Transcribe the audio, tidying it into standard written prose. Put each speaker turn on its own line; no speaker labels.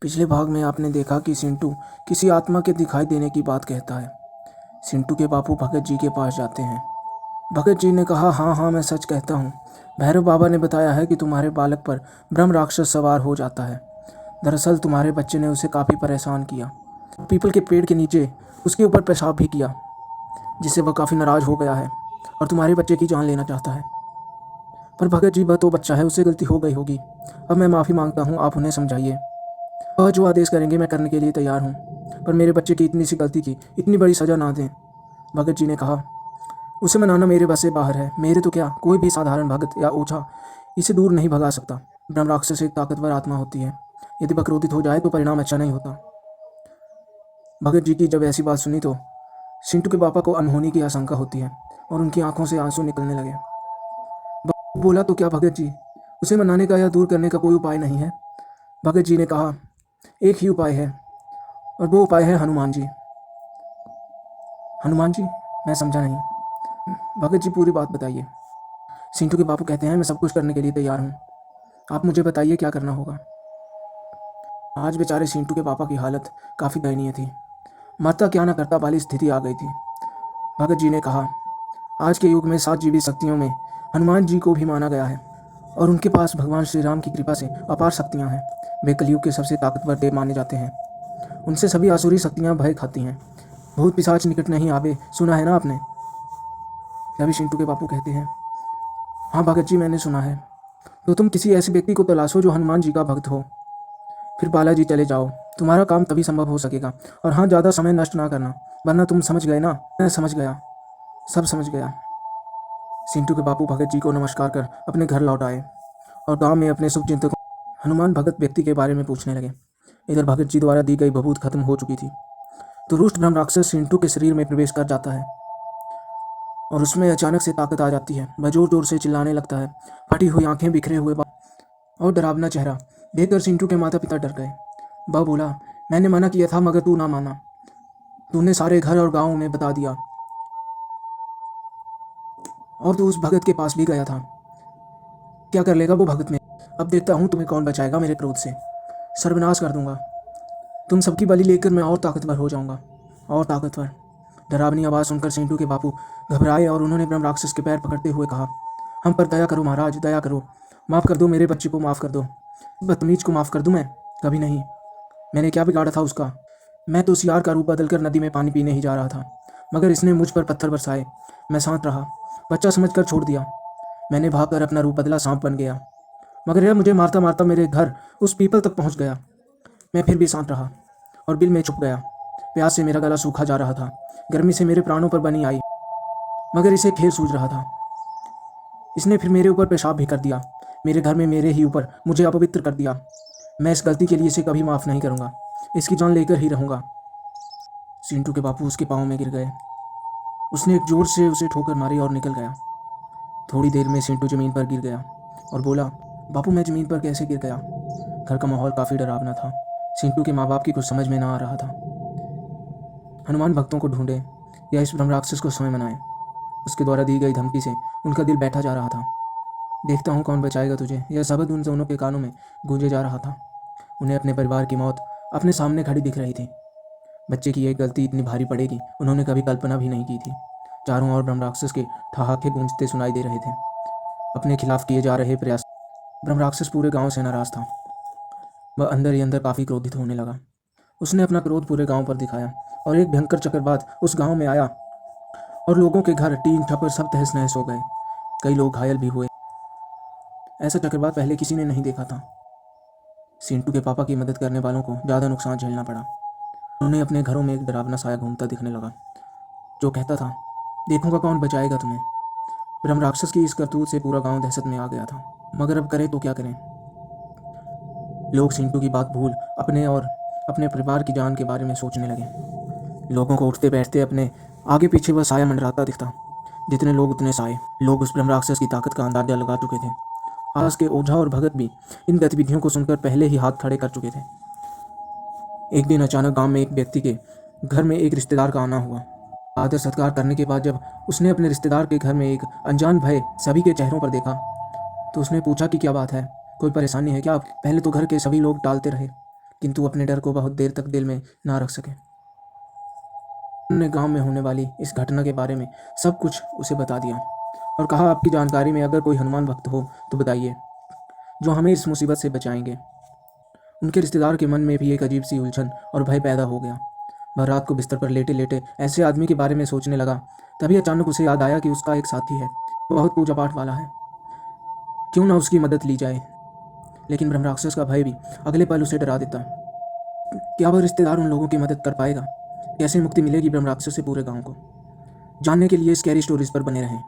पिछले भाग में आपने देखा कि सिंटू किसी आत्मा के दिखाई देने की बात कहता है। सिंटू के बापू भगत जी के पास जाते हैं। भगत जी ने कहा, हाँ हाँ मैं सच कहता हूँ। भैरव बाबा ने बताया है कि तुम्हारे बालक पर ब्रह्म राक्षस सवार हो जाता है। दरअसल तुम्हारे बच्चे ने उसे काफ़ी परेशान किया। पीपल के पेड़ के नीचे उसके ऊपर पेशाब भी किया, जिससे वह काफ़ी नाराज़ हो गया है और तुम्हारे बच्चे की जान लेना चाहता है। पर भगत जी, वह तो बच्चा है, उससे गलती हो गई होगी। अब मैं माफ़ी मांगता हूँ, आप उन्हें समझाइए। वह जो आदेश करेंगे मैं करने के लिए तैयार हूँ, पर मेरे बच्चे की इतनी सी गलती की इतनी बड़ी सज़ा ना दें। भगत जी ने कहा, उसे मनाना मेरे बस से बाहर है। मेरे तो क्या, कोई भी साधारण भगत या ओझा इसे दूर नहीं भगा सकता। ब्रह्म राक्षस एक ताकतवर आत्मा होती है। यदि वह क्रोधित हो जाए तो परिणाम अच्छा नहीं होता। भगत जी की जब ऐसी बात सुनी तो सिंटू के पापा को अनहोनी की आशंका होती है और उनकी आंखों से आंसू निकलने लगे। बापू बोला, तो क्या भगत जी, उसे मनाने का या दूर करने का कोई उपाय नहीं है? भगत जी ने कहा, एक ही उपाय है, और वो उपाय है हनुमान जी। हनुमान जी? मैं समझा नहीं। भगत जी, पूरी बात बताइए। सिंटू के बापू कहते हैं, मैं सब कुछ करने के लिए तैयार हूँ, आप मुझे बताइए क्या करना होगा। आज बेचारे सिंटू के पापा की हालत काफ़ी दयनीय थी। मरता क्या ना करता वाली स्थिति आ गई थी। भगत जी ने कहा, आज के युग में 7 जीवी शक्तियों में हनुमान जी को भी माना गया है और उनके पास भगवान श्री राम की कृपा से अपार शक्तियाँ हैं। वे कलयुग के सबसे ताकतवर देव माने जाते हैं। उनसे सभी आसुरी शक्तियाँ भय खाती हैं। भूत पिशाच निकट नहीं आवे, सुना है ना आपने? तभी सिंटू के बापू कहते हैं, हाँ भगत जी, मैंने सुना है। तो तुम किसी ऐसे व्यक्ति को तलाशो जो हनुमान जी का भक्त हो, फिर बालाजी चले जाओ। तुम्हारा काम तभी संभव हो सकेगा। और हाँ, ज़्यादा समय नष्ट ना करना, वरना तुम समझ गए ना? मैं समझ गया, सब समझ गया। सिंटू के बापू भगत जी को नमस्कार कर अपने घर लौट आए और गांव में अपने शुभचिंतकों हनुमान भगत व्यक्ति के बारे में पूछने लगे। इधर भगत जी द्वारा दी गई बबूत खत्म हो चुकी थी तो रुष्ट ब्रह्म राक्षस सिंटू के शरीर में प्रवेश कर जाता है और उसमें अचानक से ताकत आ जाती है। वह जोर जोर से चिल्लाने लगता है। फटी हुई आंखें, बिखरे हुए बाल और डरावना चेहरा देखकर सिंटू के माता पिता डर गए। वह बोला, मैंने मना किया था मगर तू ना माना। तूने सारे घर और गांव में बता दिया और तू उस भगत के पास भी गया था। क्या कर लेगा वो भगत में? अब देखता हूँ तुम्हें कौन बचाएगा मेरे क्रोध से। सर्वनाश कर दूंगा। तुम सबकी बलि लेकर मैं और ताकतवर हो जाऊंगा, और ताकतवर। डरावनी आवाज़ सुनकर सिंटू के बापू घबराए और उन्होंने ब्रह्म राक्षस के पैर पकड़ते हुए कहा, हम पर दया करो महाराज, दया करो। माफ़ कर दो, मेरे बच्चे को माफ़ कर दो। बदतमीज को माफ़ कर दूं मैं? कभी नहीं। मैंने क्या बिगाड़ा था उसका? मैं तो सियार का रूप बदलकर नदी में पानी पीने ही जा रहा था, मगर इसने मुझ पर पत्थर बरसाए। मैं शांत रहा, बच्चा समझकर छोड़ दिया। मैंने भागकर अपना रूप बदला, सांप बन गया, मगर यह मुझे मारता मारता मेरे घर उस पीपल तक पहुंच गया। मैं फिर भी शांत रहा और बिल में छुप गया। प्यास से मेरा गला सूखा जा रहा था, गर्मी से मेरे प्राणों पर बनी आई, मगर इसे खेर सूझ रहा था। इसने फिर मेरे ऊपर पेशाब भी कर दिया, मेरे घर में मेरे ही ऊपर मुझे अपवित्र कर दिया। मैं इस गलती के लिए इसे कभी माफ़ नहीं करूँगा, इसकी जान लेकर ही रहूँगा। सिंटू के बापू उसके पाँव में गिर गए। उसने एक जोर से उसे ठोकर मारी और निकल गया। थोड़ी देर में सिंटू ज़मीन पर गिर गया और बोला, बापू मैं ज़मीन पर कैसे गिर गया? घर का माहौल काफ़ी डरावना था। सिंटू के माँ बाप की कुछ समझ में ना आ रहा था। हनुमान भक्तों को ढूंढे या इस ब्रह्म राक्षस को स्वयं मनाए, उसके द्वारा दी गई धमकी से उनका दिल बैठा जा रहा था। देखता हूँ कौन बचाएगा तुझे, यह शब्द उन दोनों के कानों में गूंजे जा रहा था। उन्हें अपने परिवार की मौत अपने सामने खड़ी दिख रही थी। बच्चे की एक गलती इतनी भारी पड़ेगी उन्होंने कभी कल्पना भी नहीं की थी। चारों ओर ब्रह्म राक्षस के ठहाके गूंजते सुनाई दे रहे थे, अपने खिलाफ किए जा रहे प्रयास। ब्रह्म राक्षस पूरे गांव से नाराज था। वह अंदर ही अंदर काफ़ी क्रोधित होने लगा। उसने अपना क्रोध पूरे गांव पर दिखाया और एक भयंकर चक्रवात उस गांव में आया और लोगों के घर, टीन, छप्पर सब तहस नहस हो गए। कई लोग घायल भी हुए। ऐसा चक्रवात पहले किसी ने नहीं देखा था। सिंटू के पापा की मदद करने वालों को ज़्यादा नुकसान झेलना पड़ा। उन्हें अपने घरों में एक डरावना साया घूमता दिखने लगा जो कहता था, देखूंगा कौन बचाएगा तुम्हें। ब्रह्म राक्षस की इस करतूत से पूरा गांव दहशत में आ गया था, मगर अब करें तो क्या करें। लोग सिंटू की बात भूल अपने और अपने परिवार की जान के बारे में सोचने लगे। लोगों को उठते बैठते अपने आगे पीछे वह साया मंडराता दिखता। जितने लोग उतने साए। लोग उस ब्रह्म राक्षस की ताकत का अंदाजा लगा चुके थे। आस के ओझा और भगत भी इन गतिविधियों को सुनकर पहले ही हाथ खड़े कर चुके थे। एक दिन अचानक गांव में एक व्यक्ति के घर में एक रिश्तेदार का आना हुआ। आदर सत्कार करने के बाद जब उसने अपने रिश्तेदार के घर में एक अनजान भय सभी के चेहरों पर देखा तो उसने पूछा कि क्या बात है, कोई परेशानी है क्या? पहले तो घर के सभी लोग टालते रहे किंतु अपने डर को बहुत देर तक दिल में ना रख सके। उन्होंने गांव में होने वाली इस घटना के बारे में सब कुछ उसे बता दिया और कहा, आपकी जानकारी में अगर कोई हनुमान भक्त हो तो बताइए, जो हमें इस मुसीबत से बचाएंगे। उनके रिश्तेदार के मन में भी एक अजीब सी उलझन और भय पैदा हो गया। वह रात को बिस्तर पर लेटे लेटे ऐसे आदमी के बारे में सोचने लगा। तभी अचानक उसे याद आया कि उसका एक साथी है, वो बहुत पूजा पाठ वाला है, क्यों ना उसकी मदद ली जाए। लेकिन ब्रह्म राक्षस का भय भी अगले पल उसे डरा देता। क्या वह रिश्तेदार उन लोगों की मदद कर पाएगा? कैसे मुक्ति मिलेगी ब्रह्म राक्षस से पूरे गांव को? जानने के लिए स्कैरी स्टोरीज पर बने रहें।